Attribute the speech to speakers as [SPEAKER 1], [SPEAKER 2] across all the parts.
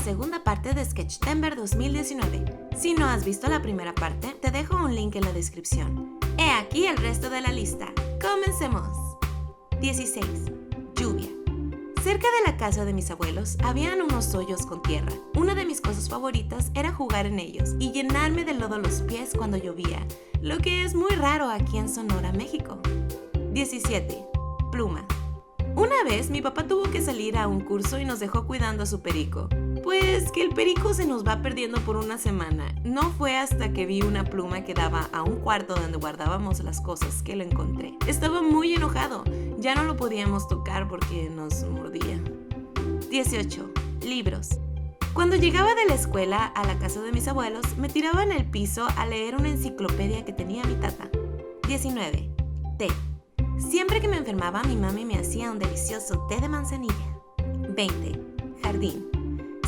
[SPEAKER 1] segunda parte de Sketchtember 2019. Si no has visto la primera parte, te dejo un link en la descripción. He aquí el resto de la lista. ¡Comencemos! 16. Lluvia. Cerca de la casa de mis abuelos habían unos hoyos con tierra. Una de mis cosas favoritas era jugar en ellos y llenarme de lodo los pies cuando llovía, lo que es muy raro aquí en Sonora, México. 17. Pluma. Una vez mi papá tuvo que salir a un curso y nos dejó cuidando a su perico. Pues que el perico se nos va perdiendo por una semana. No fue hasta que vi una pluma que daba a un cuarto donde guardábamos las cosas que lo encontré. Estaba muy enojado. Ya no lo podíamos tocar porque nos mordía. 18. Libros. Cuando llegaba de la escuela a la casa de mis abuelos, me tiraba en el piso a leer una enciclopedia que tenía mi tata. 19. Té. Siempre que me enfermaba, mi mami me hacía un delicioso té de manzanilla. 20. Jardín.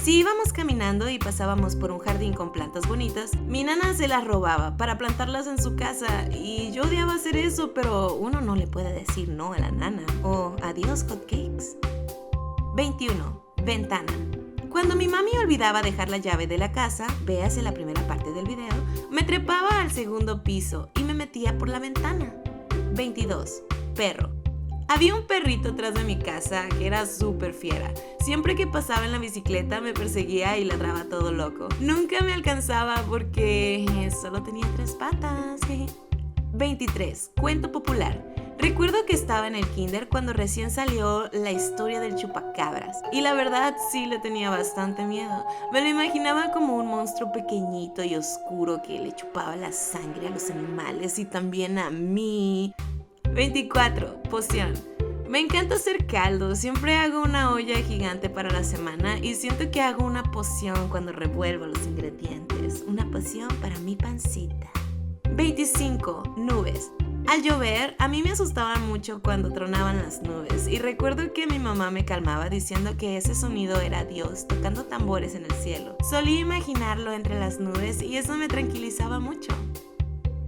[SPEAKER 1] Si íbamos caminando y pasábamos por un jardín con plantas bonitas, mi nana se las robaba para plantarlas en su casa y yo odiaba hacer eso, pero uno no le puede decir no a la nana. O adiós hotcakes. 21. Ventana. Cuando mi mami olvidaba dejar la llave de la casa, véase la primera parte del video, me trepaba al segundo piso y me metía por la ventana. 22. Perro. Había un perrito atrás de mi casa que era súper fiera. Siempre que pasaba en la bicicleta me perseguía y ladraba todo loco. Nunca me alcanzaba porque solo tenía 3 patas. 23. Cuento popular. Recuerdo que estaba en el kinder cuando recién salió la historia del chupacabras. Y la verdad sí le tenía bastante miedo. Me lo imaginaba como un monstruo pequeñito y oscuro que le chupaba la sangre a los animales y también a mí. 24. Poción. Me encanta hacer caldo, siempre hago una olla gigante para la semana y siento que hago una poción cuando revuelvo los ingredientes. Una poción para mi pancita. 25. Nubes. Al llover, a mí me asustaba mucho cuando tronaban las nubes y recuerdo que mi mamá me calmaba diciendo que ese sonido era Dios tocando tambores en el cielo. Solía imaginarlo entre las nubes y eso me tranquilizaba mucho.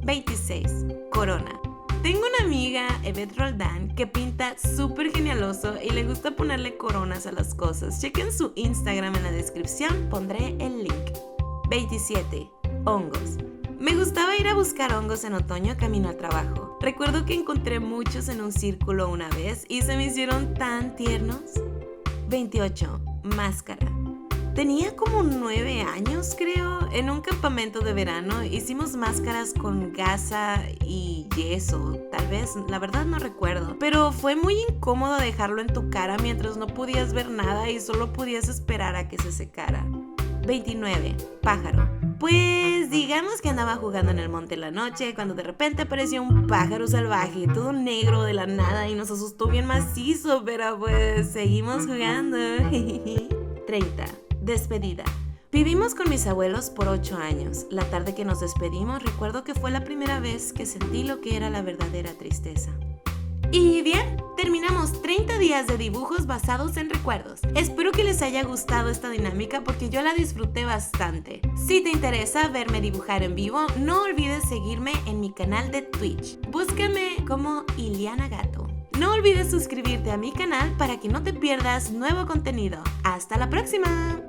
[SPEAKER 1] 26. Corona. Tengo una amiga, Yvette Roldán, que pinta súper genialoso y le gusta ponerle coronas a las cosas. Chequen su Instagram en la descripción, pondré el link. 27. Hongos. Me gustaba ir a buscar hongos en otoño camino al trabajo. Recuerdo que encontré muchos en un círculo una vez y se me hicieron tan tiernos. 28. Máscara. Tenía como 9 años, creo. En un campamento de verano hicimos máscaras con gasa y yeso. Tal vez, la verdad no recuerdo. Pero fue muy incómodo dejarlo en tu cara mientras no podías ver nada y solo podías esperar a que se secara. 29. Pájaro. Pues digamos que andaba jugando en el monte en la noche cuando de repente apareció un pájaro salvaje, todo negro de la nada y nos asustó bien macizo, pero pues seguimos jugando. 30. Despedida. Vivimos con mis abuelos por 8 años. La tarde que nos despedimos recuerdo que fue la primera vez que sentí lo que era la verdadera tristeza. Y bien, terminamos 30 días de dibujos basados en recuerdos. Espero que les haya gustado esta dinámica porque yo la disfruté bastante. Si te interesa verme dibujar en vivo, no olvides seguirme en mi canal de Twitch. Búscame como Iliana Gato. No olvides suscribirte a mi canal para que no te pierdas nuevo contenido. ¡Hasta la próxima!